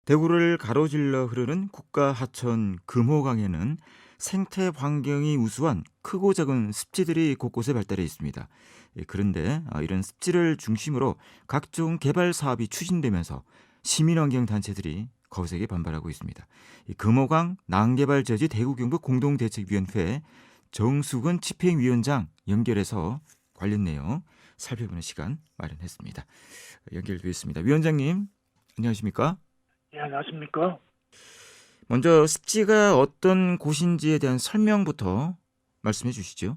대구를 가로질러 흐르는 국가 하천 금호강에는 생태 환경이 우수한 크고 작은 습지들이 곳곳에 발달해 있습니다. 그런데 이런 습지를 중심으로 각종 개발 사업이 추진되면서 시민환경 단체들이 거세게 반발하고 있습니다. 이 금호강 난개발 저지 대구경북 공동대책위원회 정수근 집행위원장 연결해서 관련 내용 살펴보는 시간 마련했습니다. 연결되어 있습니다. 위원장님, 안녕하십니까? 예, 안녕하십니까? 먼저 습지가 어떤 곳인지에 대한 설명부터 말씀해 주시죠.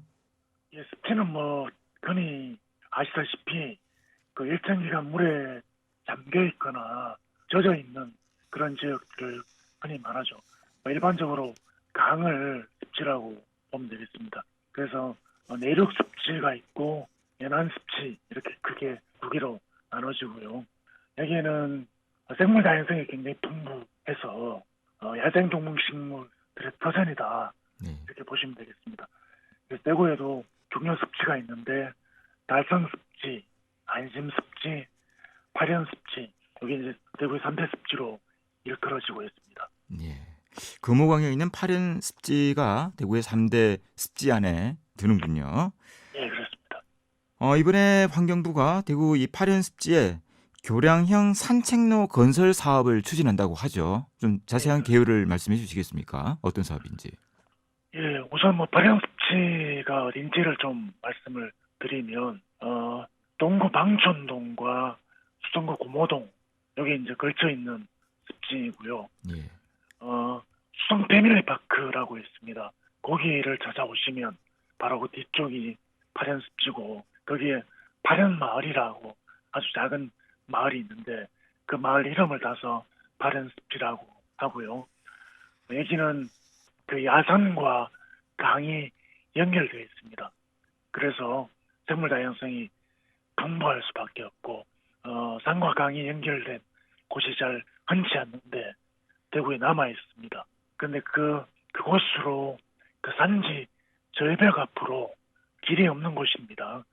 예, 습지는 흔히 아시다시피 그 일정 기간 물에 잠겨 있거나 젖어 있는 그런 지역들을 흔히 말하죠. 일반적으로 강을 습지라고 보면 되겠습니다. 그래서 내륙 습지가 있고 연안 습지 이렇게 크게 두 개로 나눠지고요. 여기에는 생물 다양성이 굉장히 풍부해서 야생동물식물들의 터전이다 네. 이렇게 보시면 되겠습니다. 그래서 대구에도 중요 습지가 있는데 달성 습지, 안심 습지, 파련 습지 여기 이제 대구의 3대 습지로 일컬어지고 있습니다. 예. 금호강에 있는 파련 습지가 대구의 3대 습지 안에 드는군요. 예, 그렇습니다. 이번에 환경부가 대구 이 파련 습지에 교량형 산책로 건설 사업을 추진한다고 하죠. 좀 예, 자세한 개요를 말씀해 주시겠습니까? 어떤 사업인지. 예, 우선 파련 습지가 어딘지를 좀 말씀을 드리면 동구 방촌동과 수성구 고모동 여기 이제 걸쳐 있는 습지이고요. 예. 수성 패밀리파크라고 있습니다. 거기를 찾아오시면 바로 그 뒤쪽이 파련습지고 거기에 파련마을이라고 아주 작은 마을이 있는데 그 마을 이름을 따서 파련습지라고 하고요. 여기는 그 야산과 강이 연결되어 있습니다. 그래서 생물 다양성이 풍부할 수밖에 없고 산과 강이 연결된 곳이 잘 흔치 않는데 대구에 남아 있습니다. 근데 그곳으로 그 산지 절벽 앞으로 길이 없는 곳입니다.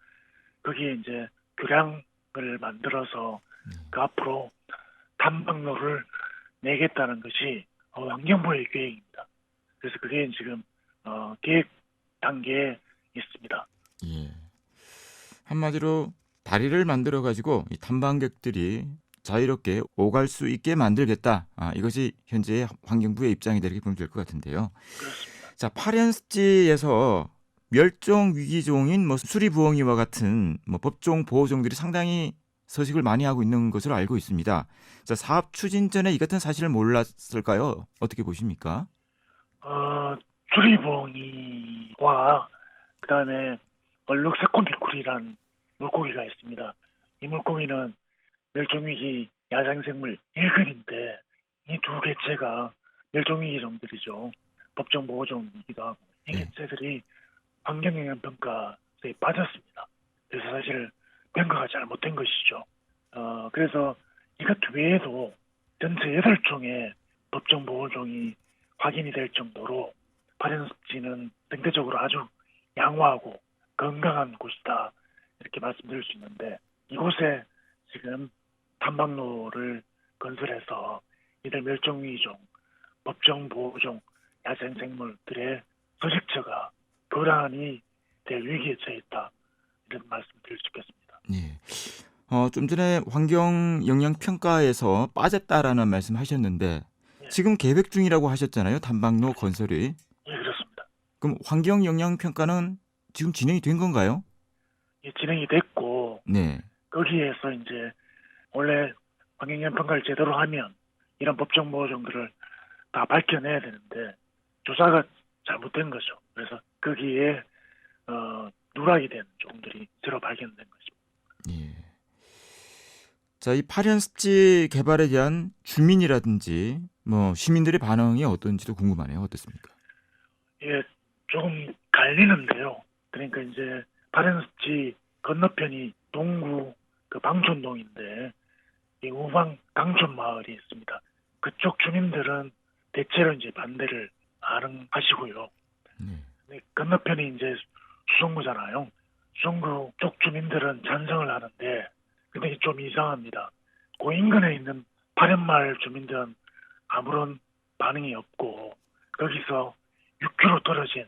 거기에 이제 교량을 만들어서 그 앞으로 탐방로를 내겠다는 것이 환경부의 계획입니다. 그래서 그게 지금 계획 단계에 있습니다. 예. 한마디로 다리를 만들어 가지고 이 탐방객들이 자유롭게 오갈 수 있게 만들겠다. 이것이 현재의 환경부의 입장이다 이렇게 보면 될 것 같은데요. 그렇습니다. 자, 파련습지에서 멸종 위기종인 수리부엉이와 같은 법종 보호종들이 상당히 서식을 많이 하고 있는 것으로 알고 있습니다. 자, 사업 추진 전에 이 같은 사실을 몰랐을까요? 어떻게 보십니까? 수리봉이와 그다음에 얼룩새콤비쿨이란 물고기가 있습니다. 이 물고기는 멸종위기 야생생물 1급인데 이 두 개체가 멸종위기 종들이죠. 법정보호종이기도 하고 이 네. 개체들이 환경영향평가에 빠졌습니다. 그래서 사실 평가가 잘못된 것이죠. 그래서 이것 외에도 전체 8종의 법정보호종이 확인이 될 정도로 파련습지는 생태적으로 아주 양호하고 건강한 곳이다 이렇게 말씀드릴 수 있는데 이곳에 지금 탐방로를 건설해서 이들 멸종위기종, 법정보호종, 야생생물들의 서식처가 교란이 될 위기에 처해 있다 이런 말씀드릴 수 있겠습니다. 예. 좀 전에 환경영향평가에서 빠졌다라는 말씀하셨는데 예, 지금 계획 중이라고 하셨잖아요. 탐방로 건설이. 예 그렇습니다. 그럼 환경영향평가는 지금 진행이 된 건가요? 예, 진행이 됐고 네. 거기에서 이제 원래 환경영향평가를 제대로 하면 이런 법정보호종들을 다 밝혀내야 되는데 조사가 잘못된 거죠. 그래서 거기에 누락이 된 종들이 새로 발견된 거죠. 예. 자, 이 파련습지 개발에 대한 주민이라든지 시민들의 반응이 어떤지도 궁금하네요. 어떻습니까? 예, 조금 갈리는데요. 그러니까 이제 파련습지 건너편이 동구 그 방촌동인데 이 우방 강촌 마을이 있습니다. 그쪽 주민들은 대체로 이제 반대를 하시고요. 네. 건너편이 이제 수성구잖아요. 수성구 쪽 주민들은 찬성을 하는데 근데 이게 좀 이상합니다. 그 인근에 있는 파련마을 주민들은 아무런 반응이 없고 거기서 6km 떨어진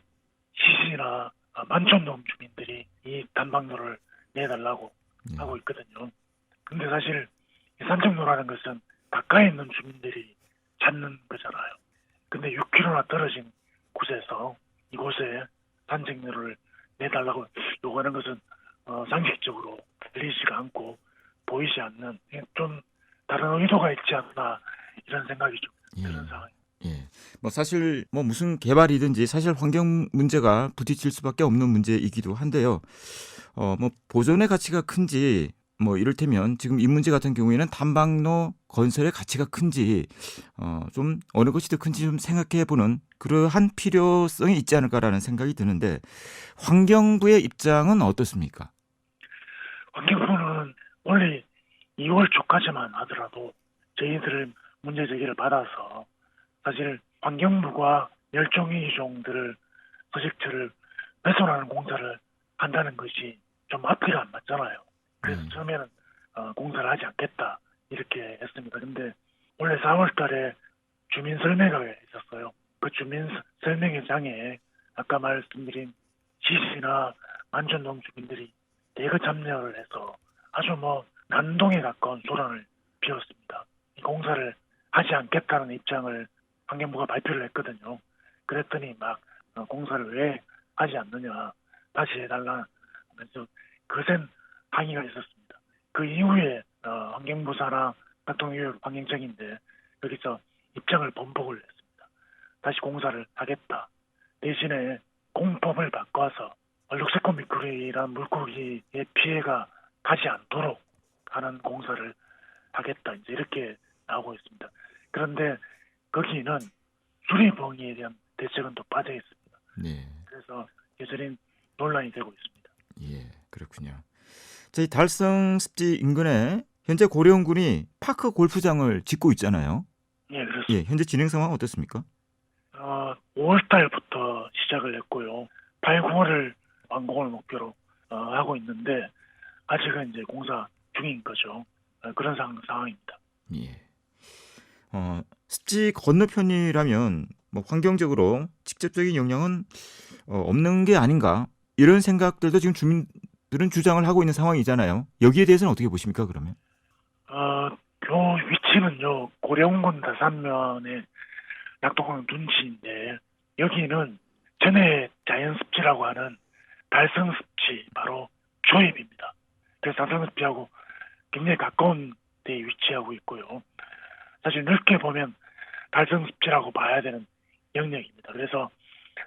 시신이나 만촌동 주민들이 이 단방로를 내달라고 하고 있거든요. 근데 사실 이 산책로라는 것은 가까이 있는 주민들이 찾는 거잖아요. 근데 6km나 떨어진 곳에서 이곳에 산책로를 내달라고 요구하는 것은 상식적으로 들리지가 않고 보이지 않는 좀 다른 의도가 있지 않나 이런 생각이 좀 드는 상황입니다. 예. 뭐 사실 뭐 무슨 개발이든지 사실 환경 문제가 부딪힐 수밖에 없는 문제이기도 한데요. 뭐 보존의 가치가 큰지 뭐 이를테면 지금 이 문제 같은 경우에는 단방로 건설의 가치가 큰지 좀 어느 것이 더 큰지 좀 생각해 보는 그러한 필요성이 있지 않을까라는 생각이 드는데 환경부의 입장은 어떻습니까? 환경부는 원래 2월 초까지만 하더라도 저희들 문제 제기를 받아서 사실 환경부가 멸종위 종들을 서식처를 훼손하는 공사를 한다는 것이 좀 앞뒤가 안 맞잖아요. 그래서 처음에는 공사를 하지 않겠다 이렇게 했습니다. 근데 원래 4월 달에 주민설명회가 있었어요. 그 주민설명회장에 아까 말씀드린 시시나 만촌동 주민들이 대거 참여를 해서 아주 뭐 난동에 가까운 소란을 피웠습니다. 이 공사를 하지 않겠다는 입장을 환경부가 발표를 했거든요. 그랬더니 막 공사를 왜 하지 않느냐, 다시 해달라 하면서 거센 항의가 있었습니다. 그 이후에 환경부사나 대통령 환경청인데 여기서 입장을 번복을 했습니다. 다시 공사를 하겠다. 대신에 공법을 바꿔서 녹색꽃 미꾸리란 물고기의 피해가 가지 않도록 하는 공사를 하겠다. 이제 이렇게 나오고 있습니다. 그런데 거기는 수리봉에 대한 대책은 또 빠져 있습니다. 네. 그래서 여전히 논란이 되고 있습니다. 예, 그렇군요. 저희 달성 습지 인근에 현재 고려원군이 파크 골프장을 짓고 있잖아요. 예, 그렇습니다. 예, 현재 진행 상황 어떻습니까? 5월 달부터 시작을 했고요. 8, 9월을 완공을 목표로 하고 있는데 아직은 이제 공사 중인 거죠. 그런 상황입니다. 예. 습지 건너편이라면 뭐 환경적으로 직접적인 영향은 없는 게 아닌가 이런 생각들도 지금 주민들은 주장을 하고 있는 상황이잖아요. 여기에 대해서는 어떻게 보십니까, 그러면? 요 위치는요, 고려원군 다산면의 낙동강 둔치인데 여기는 전해 자연습지라고 하는 달성습지 바로 조입입니다. 그래서 달성습지하고 굉장히 가까운 데에 위치하고 있고요. 사실 넓게 보면 달성습지라고 봐야 되는 영역입니다. 그래서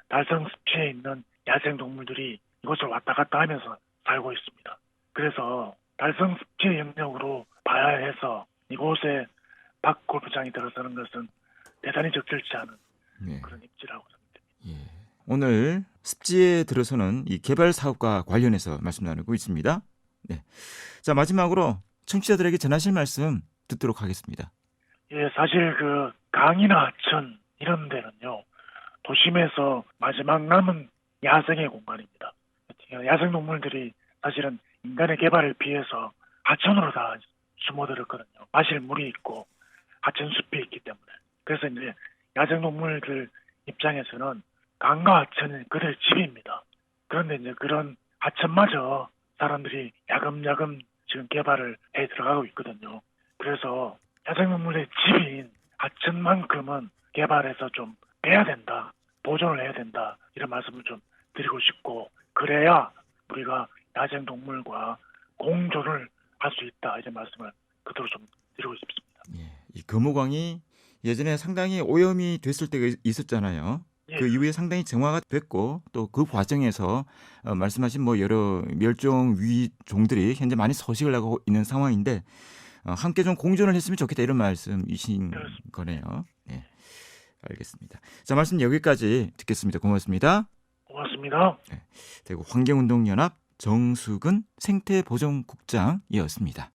달성습지에 있는 야생동물들이 이곳을 왔다 갔다 하면서 살고 있습니다. 그래서 달성습지 영역으로 봐야 해서 이곳에 박골프장이 들어서는 것은 대단히 적절치 않은 그런 입지라고 생각됩니다. 예. 오늘 습지에 들어서는 이 개발 사업과 관련해서 말씀 나누고 있습니다. 네. 자, 마지막으로 청취자들에게 전하실 말씀 듣도록 하겠습니다. 예, 사실 그 강이나 하천 이런 데는요, 도심에서 마지막 남은 야생의 공간입니다. 야생동물들이 사실은 인간의 개발을 피해서 하천으로 다 숨어들었거든요. 마실 물이 있고 하천숲이 있기 때문에. 그래서 이제 야생동물들 입장에서는 강과 하천은 그들 집입니다. 그런데 이제 그런 하천마저 사람들이 야금야금 지금 개발을 해 들어가고 있거든요. 그래서 야생동물의 집인 하천만큼은 개발해서 좀 빼야 된다, 보존을 해야 된다 이런 말씀을 좀 드리고 싶고, 그래야 우리가 야생동물과 공존을 할 수 있다 이런 말씀을 그대로 좀 드리고 싶습니다. 예. 이 금호강이 예전에 상당히 오염이 됐을 때가 있었잖아요. 예. 그 이후에 상당히 정화가 됐고 또 그 과정에서 말씀하신 뭐 여러 멸종 위 종들이 현재 많이 서식을 하고 있는 상황인데 함께 좀 공존을 했으면 좋겠다 이런 말씀이신 거네요. 네, 알겠습니다. 자, 말씀 여기까지 듣겠습니다. 고맙습니다. 고맙습니다. 네, 대구 환경운동연합 정수근 생태보존국장이었습니다.